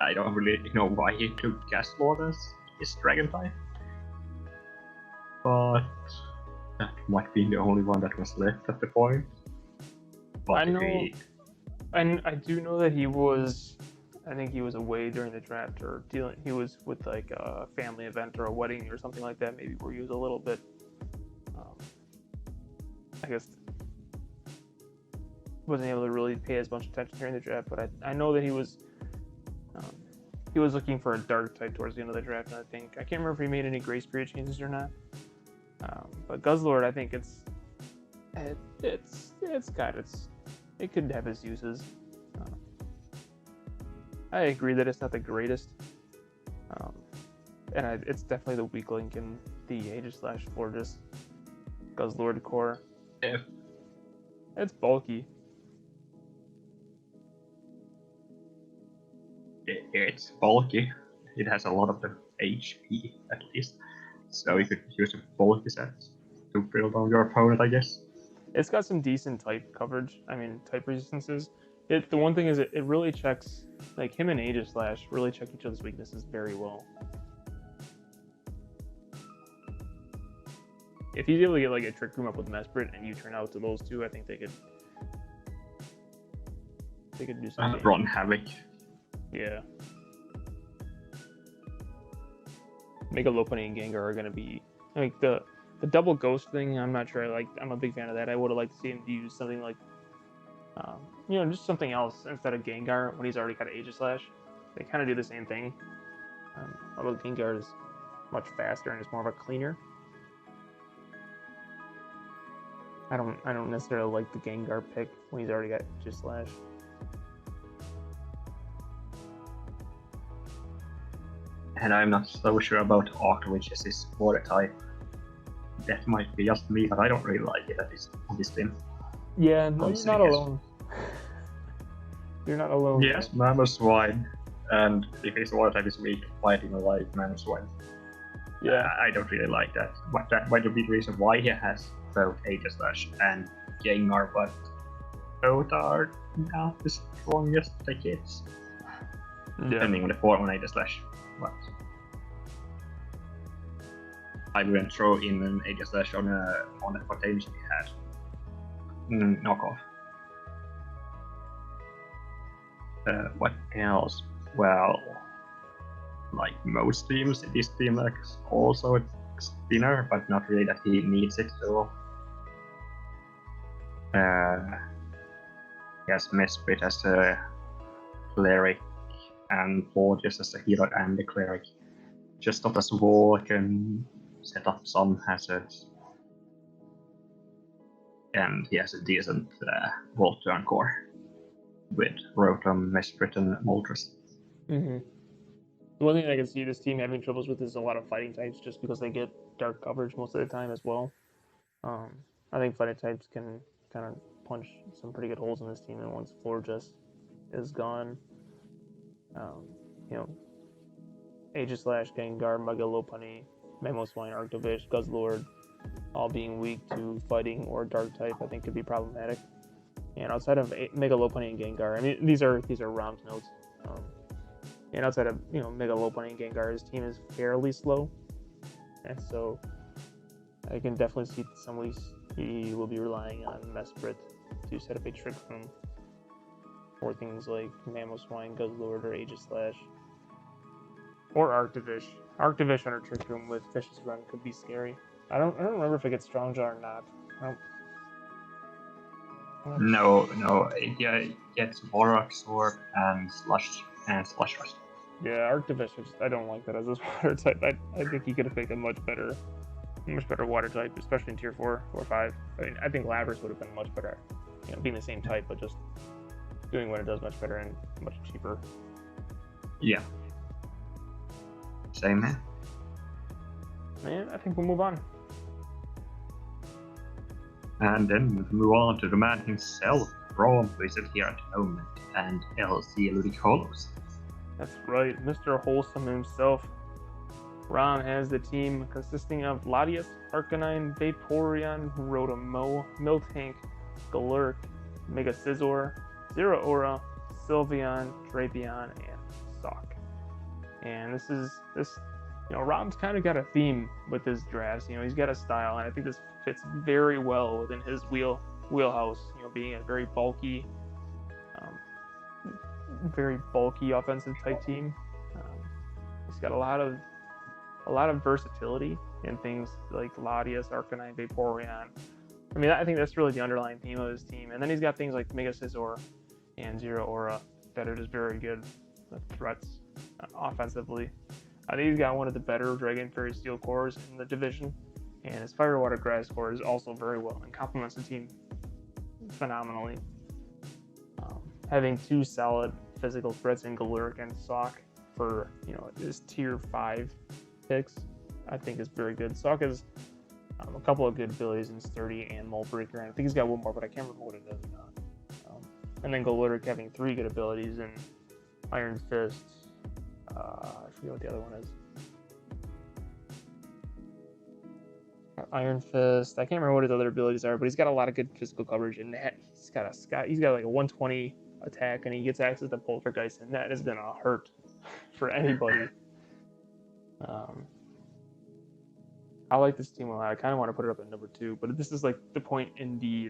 I don't really know why he took Guzzlord as his Dragon type, but that might be the only one that was left at the point. But I know, and I do know that I think he was away during the draft, or he was with like a family event or a wedding or something like that, maybe where he was a little bit, I guess, wasn't able to really pay as much attention during the draft. But I know that he was looking for a dark type towards the end of the draft, and I can't remember if he made any grace period changes or not. But Guzzlord, I think it could have its uses. I agree that it's not the greatest, and it's definitely the weak link in the Aegislash Florges Guzzlord core. Yeah. It's bulky. It's bulky. It has a lot of the HP at least, so you could use a bulky set to build on your opponent, I guess. It's got some decent type coverage. Type resistances. The one thing is it really checks, like him and Aegislash really check each other's weaknesses very well. If he's able to get like a Trick Room up with Mesprit and you turn out to those two, I think they could do something. Run Havoc. Yeah. Mega Lopunny and Gengar are going to be like the The double ghost thing, I'm not sure. I'm a big fan of that. I would have liked to see him use something like, just something else instead of Gengar when he's already got Aegislash. They kind of do the same thing. Although Gengar is much faster and is more of a cleaner. I don't necessarily like the Gengar pick when he's already got Aegislash. And I'm not so sure about Octo, which is his water type. That might be just me, but I don't really like it on this team. Yeah, no, you're not alone. You're not alone. Yes, Mamoswine. And if his water type is weak, fighting like Mamoswine. Yeah. I don't really like that. But that might be the reason why he has both Aegislash and Gengar, but both are not the strongest kids. Yeah. Depending on the form on Aegislash. But I wouldn't throw in an Aegislash on a potential he had. Knockoff. What else? Well, like most teams, this team lacks also a spinner, but not really that he needs it. So, he has Mesprit as a cleric and Fortius as a healer and a cleric. Just not as War can set up some hazards. And he has a decent Volturn core with Rotom, Mesprit, and Moltres. Mm-hmm. The one thing I can see this team having troubles with is a lot of fighting types, just because they get dark coverage most of the time as well. I think fighting types can kind of punch some pretty good holes in this team, and once Florges is gone, Aegislash, Gengar, Mega Lopunny, Mamoswine, Arctovish, Guzzlord, all being weak to fighting or dark type, I think could be problematic. And outside of Mega Lopunny and Gengar, I mean these are Rom's notes. And outside of Mega Lopunny and Gengar, his team is fairly slow, and so I can definitely see some of these he will be relying on Mesprit to set up a trick room for things like Mamoswine, Guzzlord, or Aegislash, or Arctovish. Arctovish under trick room with Fish's Run could be scary. I don't remember if it gets Strong Jaw or not. No, it gets Borax Orb and Slush Rush. Yeah, Arctovish, I don't like that as his water type. I think he could have picked a much better water type, especially in tier 4 or 5. I mean, I think Lapras would have been much better, being the same type, but just doing what it does much better and much cheaper. Yeah. Same man. And I think we'll move on. And then move on to the man himself, Rom, who is here at the moment, and LC Ludicolo. That's right, Mr. Wholesome himself. Ron has the team consisting of Latias, Arcanine, Vaporeon, Rotom, Miltank, Galurk, Mega Scizor, Zero Aura, Sylveon, Drapion, and Sock. And Rom's kind of got a theme with his drafts. He's got a style, and I think this fits very well within his wheelhouse. Being a very bulky offensive type team. He's got a lot of versatility in things like Latias, Arcanine, Vaporeon. I mean, I think that's really the underlying theme of his team. And then he's got things like Mega Scizor and Zero Aura that are just very good threats offensively. I think he's got one of the better Dragon Fairy Steel cores in the division, and his Fire Water Grass core is also very well and complements the team phenomenally. Having two solid physical threats in Galurk and Sock for his tier 5 picks, I think is very good. Sock has a couple of good abilities in Sturdy and Mold Breaker, and I think he's got one more, but I can't remember what it is. And then Galurk having 3 good abilities in Iron Fist. I forget what the other one is. Iron Fist. I can't remember what his other abilities are, but he's got a lot of good physical coverage, and he's got like a 120 attack, and he gets access to Poltergeist, and that is gonna hurt for anybody. I like this team a lot. I kind of want to put it up at number 2, but this is like the point in the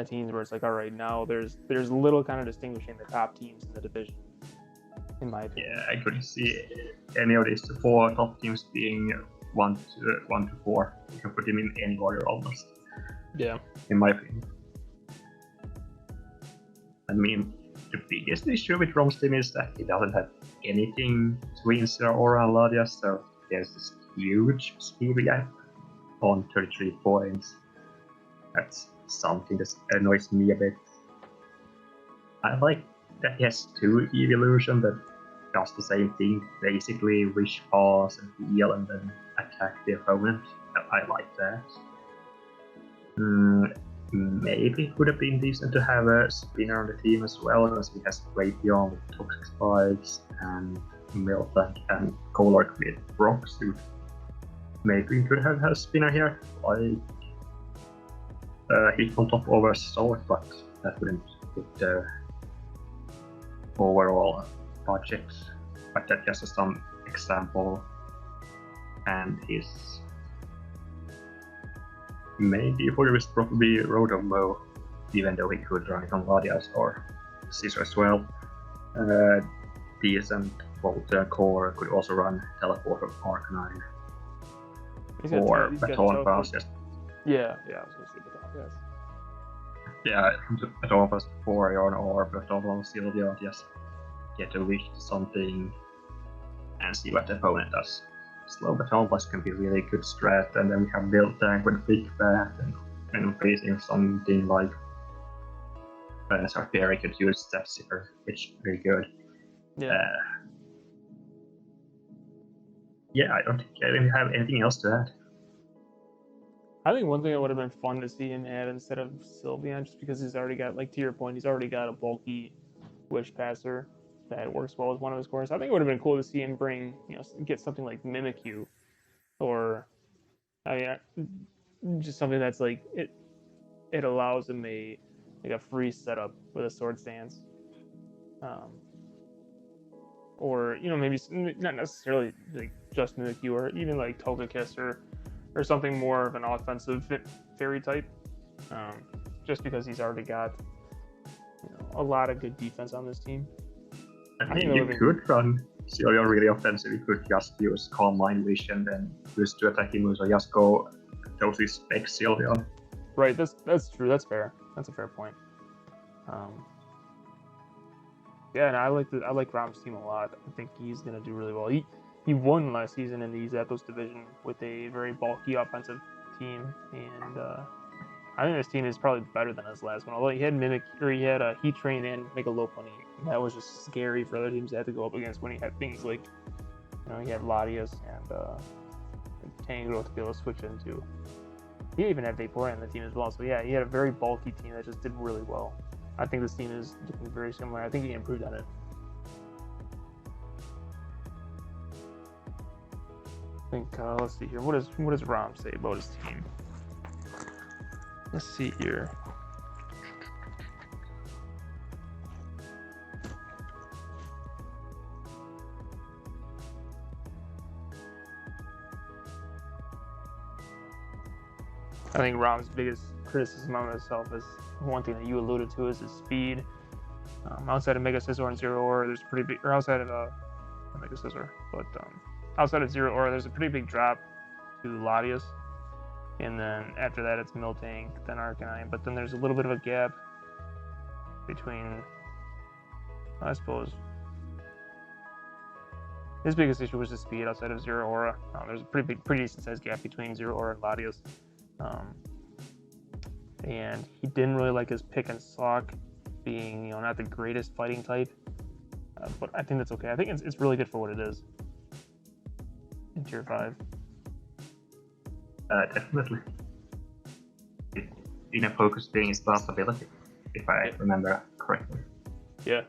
teams where it's like, all right, now there's little kind of distinguishing the top teams in the division, in my opinion. Yeah, I couldn't see any of these 4 top teams being 1 to 4. You can put him in any order almost. Yeah. In my opinion. I mean, the biggest issue with Rom's team is that he doesn't have anything between Zero Aura and Ladias, so there's this huge speed gap on 33 points. That's something that annoys me a bit. I like that he has 2 evolution that does the same thing, basically wish pass and heal and then attack the opponent. I like that. Maybe it would have been decent to have a spinner on the team as well, because he has Raytheon with Toxic Spikes and Meltank and Colork with Rock Suit. Maybe we could have a spinner here, like hit on top over Sword, but that wouldn't fit the overall budget. But that's just some example. And his main default is probably Road of Mo, even though he could run it on Ladias or Scissor as well. Decent Bolter Core could also run Teleport of Arcanine. Or Baton Pass, yes. Yeah, I was gonna say Baton Pass. Yeah, Baton Pass for Yarn or Baton Pass Sylvia, just get a wish to something and see what the opponent does. Slow Baton Pass can be really good strat, and then we have Build Tank with Big Bat, and facing something like Sarperi could use Step Zipper, which is very good. Yeah, I don't think I didn't have anything else to add. I think one thing that would have been fun to see him add instead of Sylveon, just because he's already got, like to your point, he's already got a bulky Wish Passer that works well with one of his cores. I think it would have been cool to see him bring, get something like Mimikyu, or just something that's like it allows him a free setup with a Sword Stance, or maybe not necessarily like just Mimikyu, or even like Togekiss or something more of an offensive fairy type, just because he's already got a lot of good defense on this team. I mean, you could run Sylveon really offensive. You could just use Calm Mind Vision, then use to attacking moves, or just go totally spec Sylveon. Right, that's true. That's fair. That's a fair point. Yeah, and I like Rom's team a lot. I think he's gonna do really well. He won last season in the Zapdos division with a very bulky offensive team, and I think this team is probably better than his last one. Although he had he had a Heat Train and Megalopunny. That was just scary for other teams to have to go up against when he had things like, he had Latias and Tangrowth to be able to switch into. He even had Vaporeon on the team as well. So yeah, he had a very bulky team that just did really well. I think this team is looking very similar. I think he improved on it. I think let's see here. What does Rom say about his team? Let's see here. I think Rom's biggest criticism of himself is one thing that you alluded to is his speed. Outside of Mega Scizor and Zero Aura, there's pretty big, or outside of Mega Scizor, but outside of Zero Aura, there's a pretty big drop to Latias. And then after that, it's Miltank, then Arcanine. But then there's a little bit of a gap between, I suppose, his biggest issue was the speed outside of Zero Aura. There's a pretty decent sized gap between Zero Aura and Latias. And he didn't really like his pick and sock being, not the greatest fighting type. But I think that's okay. I think it's really good for what it is in Tier 5. Definitely. In focus being his last ability, if I remember correctly. Yeah.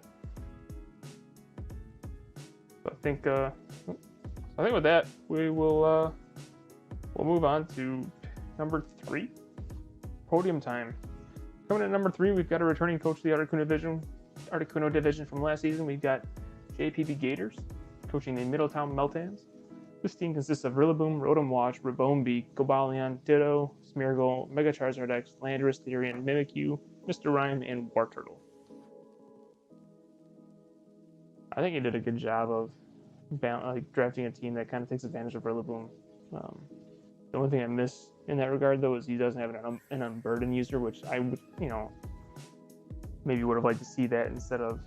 So I think with that we will we'll move on to number 3, podium time. Coming in at number 3, we've got a returning coach to the Articuno Division from last season. We've got JPB Gators coaching the Middletown Meltans. This team consists of Rillaboom, Rotom Wash, Rabombi, Gobalion, Ditto, Smeargle, Mega Charizard X, Landorus, Therian, Mimikyu, Mr. Rhyme, and Wartortle. I think he did a good job of drafting a team that kind of takes advantage of Rillaboom. The only thing I miss in that regard, though, is he doesn't have an unburdened user, which I would, maybe would have liked to see that instead of,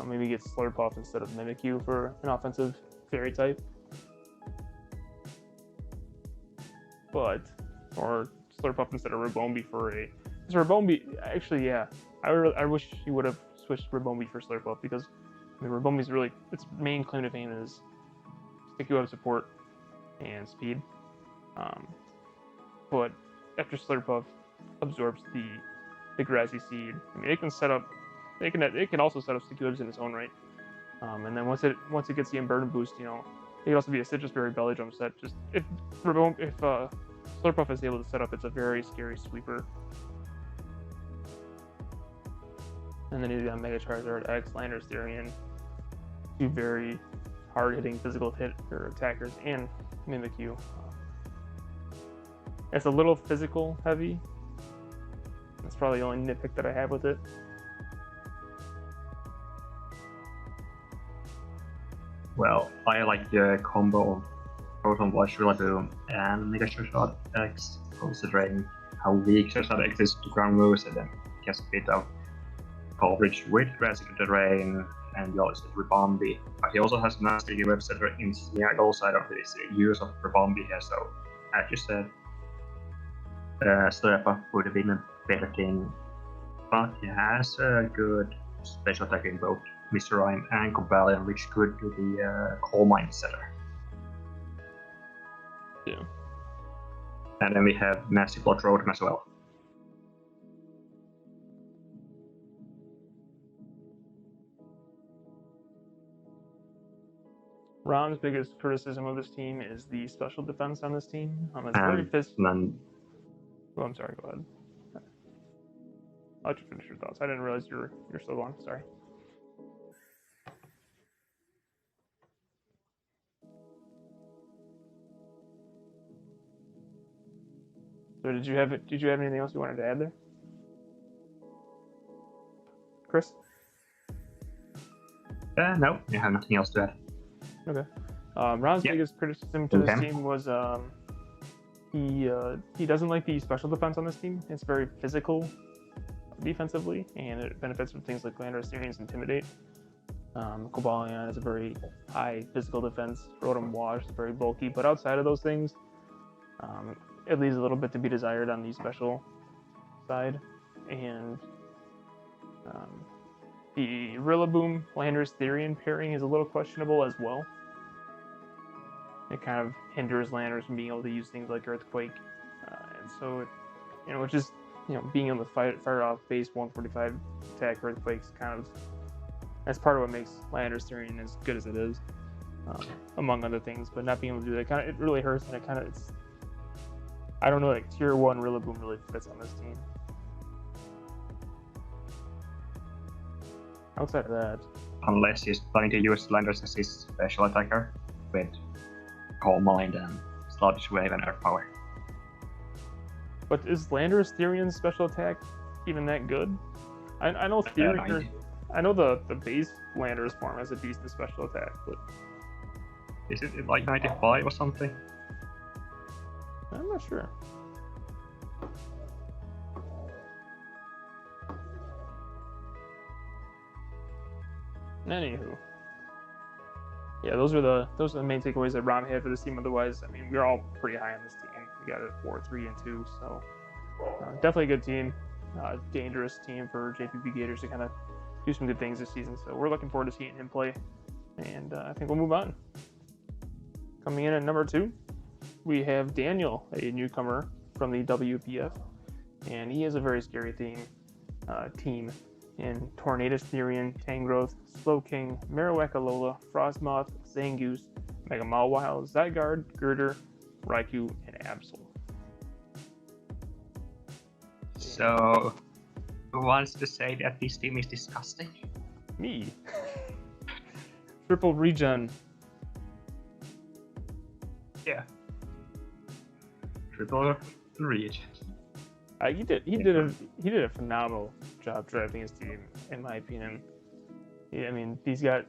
maybe get Slurp off instead of Mimikyu for an offensive fairy type. Or Slurp up instead of Ribombee for a. Because Ribombee, actually, yeah, I wish he would have switched Ribombee for Slurp up because Ribombee's really, its main claim to fame is sticky web support and speed. But after Slurpuff absorbs the grassy seed, it can set up. It can also set up sticky webs in its own right. And then once it gets the unburden boost, it can also be a Citrus Berry Belly Drum set. Just if Slurpuff is able to set up, it's a very scary sweeper. And then you got Mega Charizard X, Landorus Therian, two very hard-hitting physical attackers, and Mimikyu. It's a little physical heavy. That's probably the only nitpick that I have with it. Well, I like the combo of Proton Watch, Rillaboom, and Mega Charizard X, considering how weak Charizard X is to ground moves, and then gets a bit of coverage with Grassy Terrain, and you also have Ribombee. But he also has nasty web setter in Seattle side of his use of Ribombee here, so as you said, Slurpuff would have been a better thing, but he has a good special attack in both Mr. Rhyme and Cobalion, which could do the Coal Mine setter. Yeah. And then we have Massive Blood Rotom as well. Rom's biggest criticism of this team is the special defense on this team. It's very physical. Oh, I'm sorry. Go ahead. I'll let you finish your thoughts. I didn't realize you're still going. Sorry. So did you have anything else you wanted to add there, Chris? No, I have nothing else to add. Okay. Ron's biggest criticism to this team was he doesn't like the special defense on this team. It's very physical defensively, and it benefits from things like Landorus Therian's Intimidate. Cobalion is a very high physical defense. Rotom Wash is very bulky, but outside of those things, it leaves a little bit to be desired on the special side. And the Rillaboom Landorus Therian pairing is a little questionable as well. It kind of hinders Landorus from being able to use things like Earthquake, and so which is being able to fire off base 145 attack Earthquakes that's part of what makes Landorus Therian as good as it is, among other things. But not being able to do that it really hurts, and it's I don't know, like tier 1 Rillaboom really fits on this team. Outside of that, unless he's planning to use Landorus as his special attacker with Calm Mind and Sludge Wave and Earth Power. But is Landorus Therian's special attack even that good? I know Therian. I know the base Landorus form has a decent special attack, but is it like 95 or something? I'm not sure. Anywho, yeah, those are the main takeaways that Ron had for this team. Otherwise, we're all pretty high on this team. We got it 4, 3, and 2, so definitely a good team. Dangerous team for JPP Gators to kind of do some good things this season. So we're looking forward to seeing him play, and I think we'll move on. Coming in at number 2, we have Daniel, a newcomer from the WPF, and he has a very scary team in Tornadus Therian, Tangrowth, Slowking, Marowak Alola, Frostmoth, Zangoose, Mega Mawile, Zygarde, Girder, Raikou, and Absol. So, who wants to say that this team is disgusting? Me. Triple regen. Yeah. Triple regen. He did a phenomenal job drafting his team, in my opinion. He's got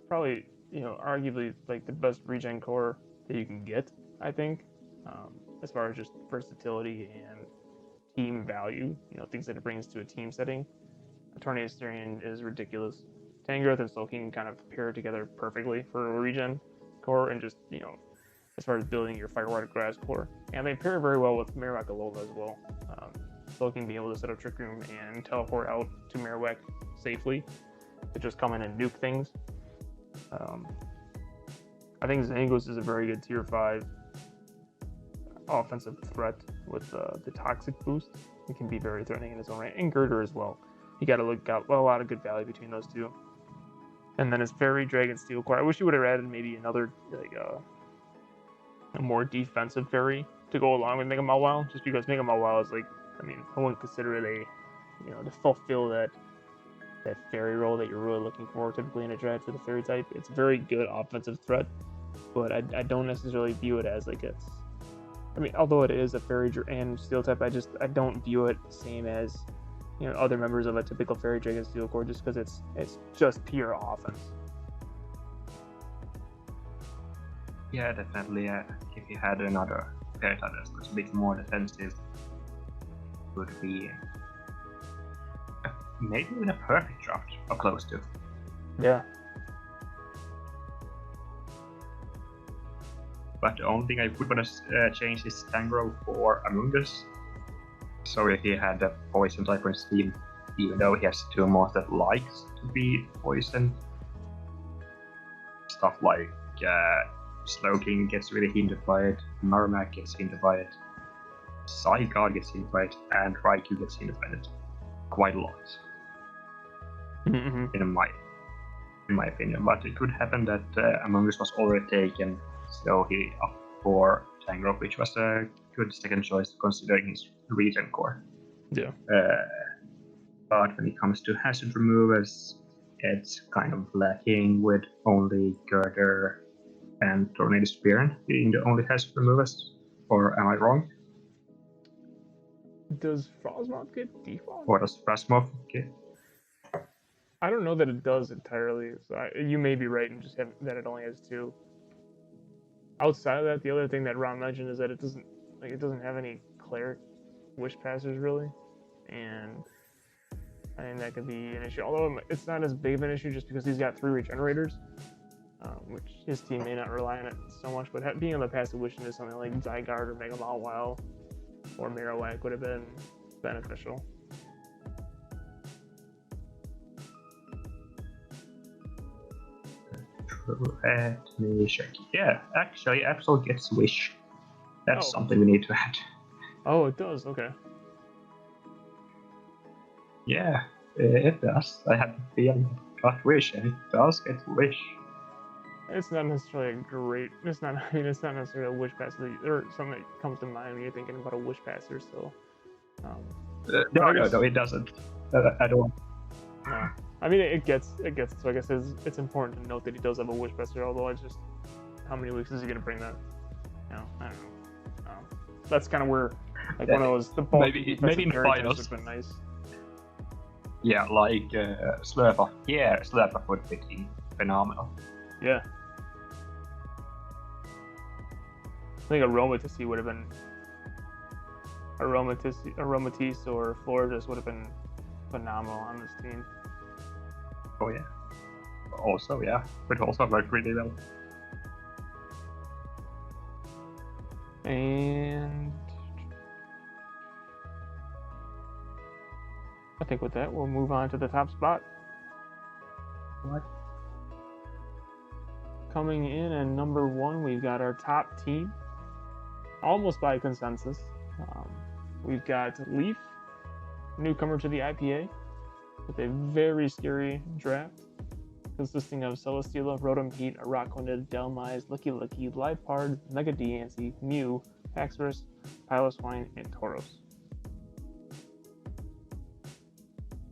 probably arguably like the best regen core that you can get, I think, as far as just versatility and team value, things that it brings to a team setting. A Tornado Styrian is ridiculous. Tangrowth and Slowking kind of pair together perfectly for a regen core, and just, as far as building your Firewater Grass core. And they pair very well with Marowak Alola as well. Slowking being able to set up Trick Room and teleport out to Marowak safely to just come in and nuke things. I think Zangos is a very good tier 5 offensive threat with the Toxic boost. It can be very threatening in its own right, and Girder as well. You got a lot of good value between those two. And then his Fairy Dragon Steel Core. I wish you would have added maybe another a more defensive fairy to go along with Mega Mawile, just because Mega Mawile is I wouldn't consider it to fulfill that fairy role that you're really looking for typically in a draft for the fairy type. It's a very good offensive threat, but I don't necessarily view it as although it is a fairy and steel type, I don't view it the same as other members of a typical fairy dragon steel core, just because it's just pure offense. Yeah, definitely. If you had another fairy type that's a bit more defensive, would be maybe even a perfect draft or close to. Yeah. But the only thing I would want to change is Tangrowth for Among Us. So if he had a poison type on Steam, even though he has 2 mods that likes to be poison, stuff like Slowking gets really hindered by it, Marowak gets hindered by it, Zygarde gets hindered by it, and Raikou gets hindered by it quite a lot. Mm-hmm. In my opinion. But it could happen that Among Us was already taken, so he opted for Tangrowth, which was a good second choice considering his regen core. Yeah. But when it comes to hazard removers, it's kind of lacking, with only Girder and Tornado Spear being the only hazard removers. Or am I wrong? Does Frosmoth get default? Or does Frosmoth get? I don't know that it does entirely. So you may be right in just that it only has 2. Outside of that, the other thing that Ron mentioned is that it doesn't have any cleric wish passers really, and I think that could be an issue. Although it's not as big of an issue just because he's got 3 regenerators, which his team may not rely on it so much. But being able to pass a wish into something like Zygarde or Mega Mawile or Marowak would have been beneficial. Let me check. Yeah, actually, Absol gets Wish. That's something we need to add. Oh, it does? Okay. Yeah, it does. I had the feeling it got Wish, and it does get Wish. It's not necessarily it's not necessarily a wish passer, or something that comes to mind when you're thinking about a wish passer, so. No, it doesn't. I don't. No. I mean, it gets. So I guess it's important to note that he does have a wish passer. Although it's just, how many weeks is he gonna bring that? I don't know. That's kind of where, one of those maybe in finals would have been nice. Yeah, like Slurper. Yeah, Slurper would be phenomenal. Yeah. I think Aromatisse would have been. Aromatisse or Florges would have been phenomenal on this team. Oh yeah. Also, yeah, would also work really well. And I think with that, we'll move on to the top spot. What? Coming in at number 1, we've got our top team, almost by consensus. We've got Leaf, newcomer to the IPA, with a very scary draft consisting of Celesteela, Rotom Heat, Araquanid, Delmise, Licky, Liepard, Mega Diancie, Mew, Haxorus, Piloswine, and Tauros.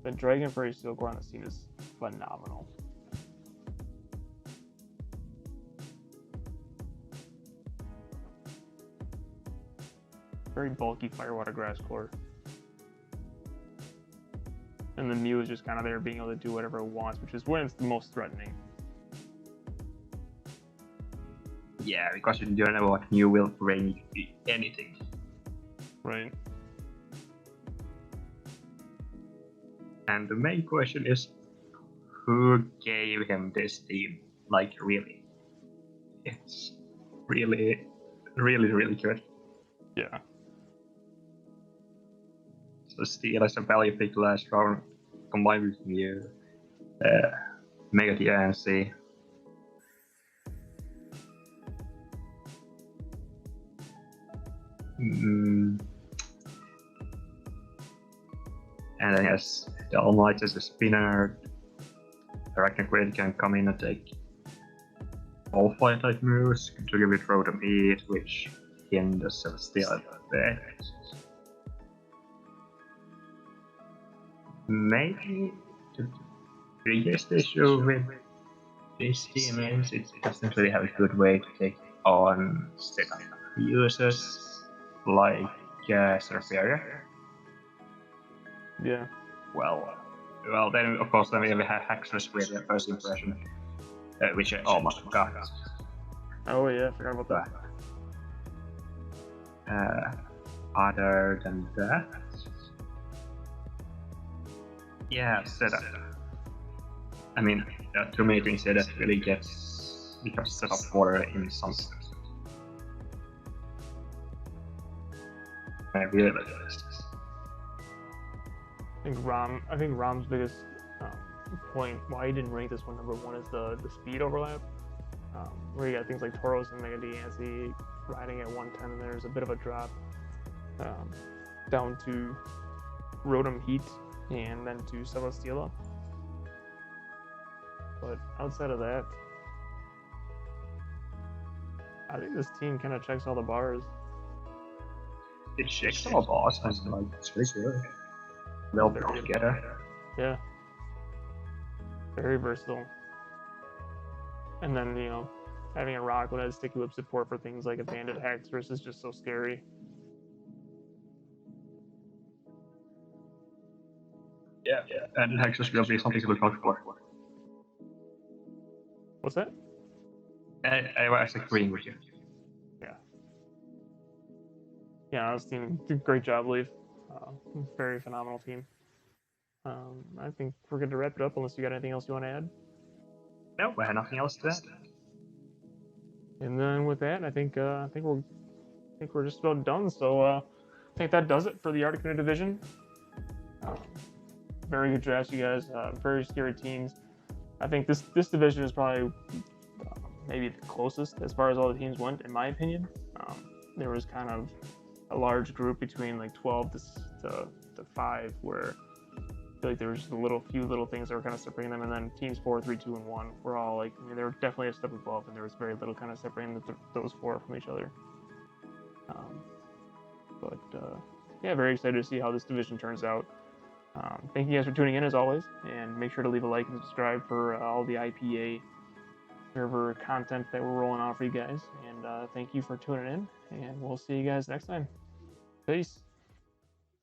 The Dragon Fairy Steel Core on this team is phenomenal. Very bulky Firewater Grass core. And the Mew is just kind of there being able to do whatever it wants, which is when it's the most threatening. Yeah, because you don't know what new will bring anything. Right. And the main question is, who gave him this team? Like, really? It's really, really, really good. Yeah. So Steelers and value pick last round combined with you. Mega the ANC. And then yes, the All Might is a spinner. Arachnoid can come in and take all fire type moves to give it Rotom Heat, which hinders Celestial there. Maybe the biggest issue with this team is it doesn't really have a good way to take on setup users like Surveyor. Yeah. Well, then of course then we have Haxorus with the first impression, which I almost forgot. Oh yeah, I forgot about that. Other than that, yeah, setup. I mean, there are too many things here that really becomes setup water in some sense. Really like this. I think Rom's biggest point why he didn't rank this one number one is the speed overlap. Where you got things like Tauros and Mega Diancie riding at 110, and there's a bit of a drop down to Rotom Heat and then to Celesteela. But outside of that, I think this team kind of checks all the bars. It checks all bars, and like it's pretty good. They'll put together. Yeah. Very versatile. And then, you know, having a rock that has sticky whip support for things like a banded Haxorus is just so scary. Yeah, and Haxorus will be something to look out for. What's that? I was agreeing with you. Yeah, this team did a great job, Leaf. Very phenomenal team. I think we're good to wrap it up unless you got anything else you want to add. No, I have nothing else to add. And then with that, I think we're just about done. So I think that does it for the Articuno Division. Very good drafts, you guys. Very scary teams. I think this division is probably maybe the closest as far as all the teams went, in my opinion. There was kind of a large group between like 12 to 5 where I feel like there was just few little things that were kind of separating them, and then teams 4, 3, 2, and 1 were all like, I mean, they were definitely a step above, and there was very little kind of separating those 4 from each other. Yeah, very excited to see how this division turns out. Thank you guys for tuning in as always, and make sure to leave a like and subscribe for all the IPA server content that we're rolling out for you guys. And thank you for tuning in, and we'll see you guys next time. Peace.